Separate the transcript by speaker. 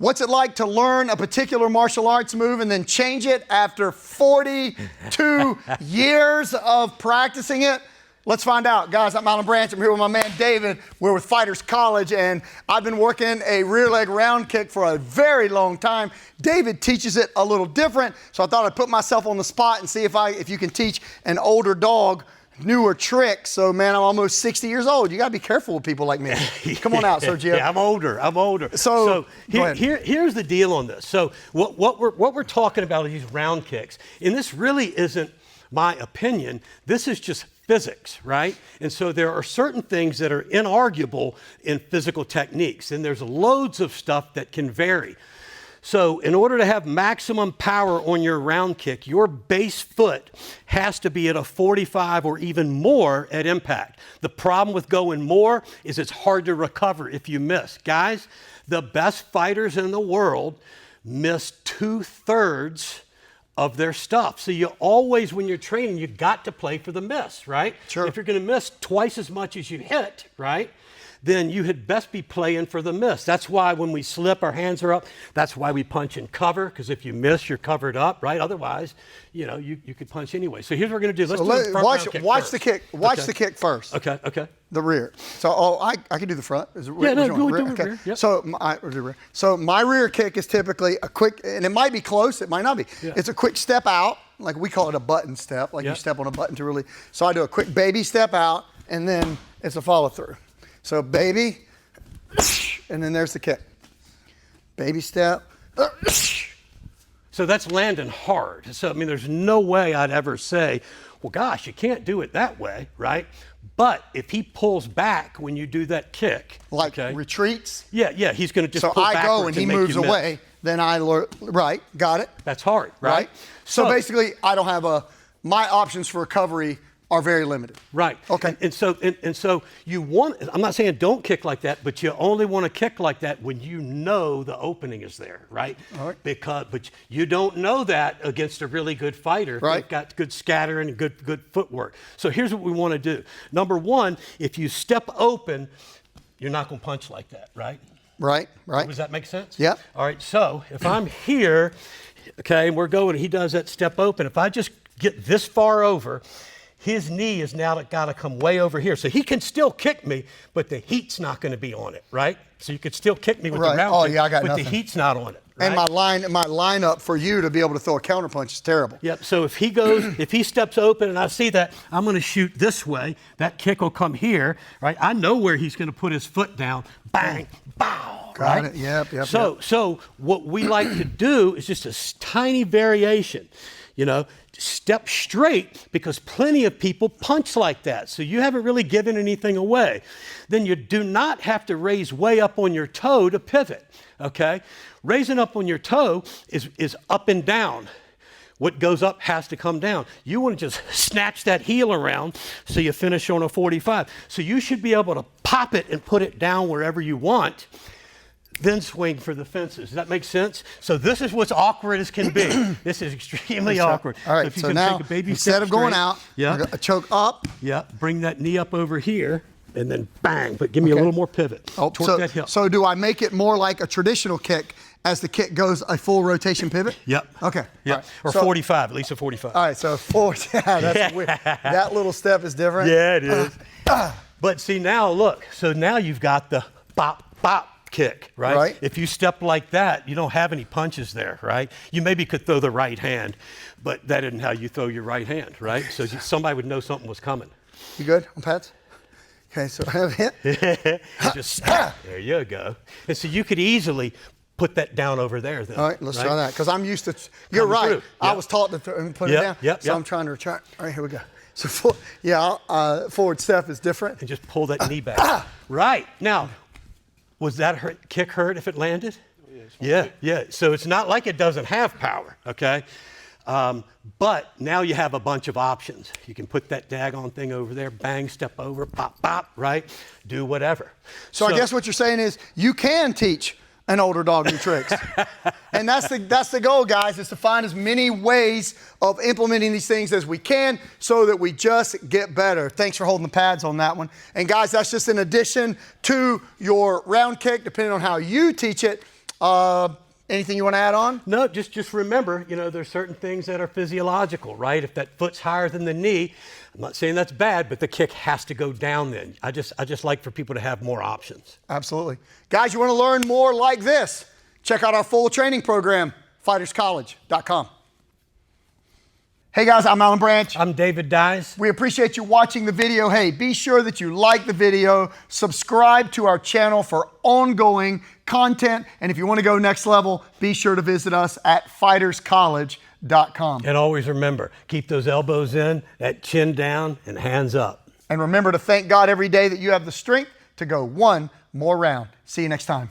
Speaker 1: What's it like to learn a particular martial arts move and then change it after 42 years of practicing it? Let's find out. Guys, I'm Alan Branch. I'm here with my man David. We're with Fighters College, and I've been working a rear leg round kick for a very long time. David teaches it a little different, so I thought I'd put myself on the spot and see if you can teach an older dog newer tricks. So, man, I'm almost 60 years old. You got to be careful with people like me. Come on out, Sergio.
Speaker 2: Yeah, I'm older.
Speaker 1: So
Speaker 2: here's the deal on this. So what we're talking about are these round kicks. And this really isn't my opinion. This is just physics, right? And so there are certain things that are inarguable in physical techniques. And there's loads of stuff that can vary. So in order to have maximum power on your round kick, your base foot has to be at a 45 or even more at impact. The problem with going more is it's hard to recover if you miss. Guys, the best fighters in the world miss 2/3 of their stuff. So you always, when you're training, you got to play for the miss, right?
Speaker 1: Sure.
Speaker 2: If you're going to miss twice as much as you hit, right, then you had best be playing for the miss. That's why when we slip, our hands are up. That's why we punch and cover, because if you miss, you're covered up, right? Otherwise, you know, you could punch anyway. So here's what we're going to do. Let's do the front round kick
Speaker 1: watch
Speaker 2: first.
Speaker 1: the kick. Watch the kick first.
Speaker 2: Okay.
Speaker 1: The rear. So, I can do the front. Is it
Speaker 2: Yeah, no, go
Speaker 1: rear?
Speaker 2: do the rear. Yep.
Speaker 1: So my rear kick is typically a quick, and it might be close, it might not be.
Speaker 2: Yeah.
Speaker 1: It's a quick step out, like we call it a button step, like you step on a button to really. So I do a quick baby step out, and then it's a follow through. So baby, and then there's the kick. Baby step.
Speaker 2: So that's landing hard. So, I mean, there's no way I'd ever say, well, gosh, you can't do it that way, right? But if he pulls back when you do that kick.
Speaker 1: Like retreats?
Speaker 2: Yeah, he's going to just
Speaker 1: so
Speaker 2: pull
Speaker 1: I
Speaker 2: backwards
Speaker 1: go and he moves away, then I right, got it.
Speaker 2: That's hard, right?
Speaker 1: So basically, I don't have my options for recovery are very limited.
Speaker 2: Right.
Speaker 1: Okay.
Speaker 2: And so you want, I'm not saying don't kick like that, but you only want to kick like that when you know the opening is there, right?
Speaker 1: All right.
Speaker 2: But you don't know that against a really good fighter.
Speaker 1: Right.
Speaker 2: They've got good scattering and good footwork. So here's what we want to do. Number one, if you step open, you're not going to punch like that, right?
Speaker 1: Right.
Speaker 2: Does that make sense?
Speaker 1: Yeah.
Speaker 2: All right, so if I'm here, okay, and we're going, he does that step open. If I just get this far over, his knee is now got to come way over here. So he can still kick me, but the heat's not going to be on it, right? So you could still kick me with the round kick,
Speaker 1: I got
Speaker 2: but
Speaker 1: nothing.
Speaker 2: The heat's not on it. Right?
Speaker 1: And my lineup for you to be able to throw a counter punch is terrible.
Speaker 2: Yep, so if he goes, if he steps open and I see that, I'm going to shoot this way. That kick will come here, right? I know where he's going to put his foot down. Bang, bow,
Speaker 1: Got
Speaker 2: right?
Speaker 1: it, yep.
Speaker 2: So what we like to do is just a tiny variation, you know, step straight, because plenty of people punch like that. So you haven't really given anything away. Then you do not have to raise way up on your toe to pivot, okay? Raising up on your toe is up and down. What goes up has to come down. You want to just snatch that heel around so you finish on a 45. So you should be able to pop it and put it down wherever you want, then swing for the fences. Does that make sense? So this is what's awkward as can be. This is extremely awkward.
Speaker 1: All right,
Speaker 2: so
Speaker 1: now,
Speaker 2: take a baby
Speaker 1: instead
Speaker 2: step
Speaker 1: of going
Speaker 2: straight,
Speaker 1: out,
Speaker 2: yeah,
Speaker 1: a choke up.
Speaker 2: Yeah, bring that knee up over here, and then bang, but give me a little more pivot. Torque that hip.
Speaker 1: So do I make it more like a traditional kick as the kick goes a full rotation pivot?
Speaker 2: Yep.
Speaker 1: Okay.
Speaker 2: Yep.
Speaker 1: Right.
Speaker 2: Or 45, at least a 45.
Speaker 1: All right, so that's weird. That little step is different.
Speaker 2: Yeah, it is. But see now, look, so now you've got the bop, bop kick, right?
Speaker 1: Right.
Speaker 2: If you step like that, you don't have any punches there, right? You maybe could throw the right hand, but that isn't how you throw your right hand, right? So somebody would know something was coming.
Speaker 1: You good on pads? Okay, so I have hit.
Speaker 2: Just there you go. And so you could easily put that down over there then.
Speaker 1: All right, let's try that, because I'm used to, you're
Speaker 2: Coming
Speaker 1: right.
Speaker 2: through.
Speaker 1: I
Speaker 2: Yep.
Speaker 1: was taught to put it down, so I'm trying to return. All right, here we go. So, forward step is different.
Speaker 2: And just pull that knee back. Right. Now, was that kick hurt if it landed? Yeah. So it's not like it doesn't have power, okay? But now you have a bunch of options. You can put that daggone thing over there, bang, step over, pop, pop, right? Do whatever.
Speaker 1: So I guess what you're saying is you can teach an older dog new tricks. And that's the goal, guys, is to find as many ways of implementing these things as we can so that we just get better. Thanks for holding the pads on that one. And guys, that's just in addition to your round kick, depending on how you teach it. Anything you want to add on?
Speaker 2: No, just remember, there's certain things that are physiological, right? If that foot's higher than the knee, I'm not saying that's bad, but the kick has to go down then. I just like for people to have more options.
Speaker 1: Absolutely. Guys, you want to learn more like this? Check out our full training program, fighterscollege.com. Hey guys, I'm Alan Branch.
Speaker 2: I'm David Dyes.
Speaker 1: We appreciate you watching the video. Hey, be sure that you like the video, subscribe to our channel for ongoing content, and if you want to go next level, be sure to visit us at fighterscollege.com.
Speaker 2: And always remember, keep those elbows in, that chin down, and hands up.
Speaker 1: And remember to thank God every day that you have the strength to go one more round. See you next time.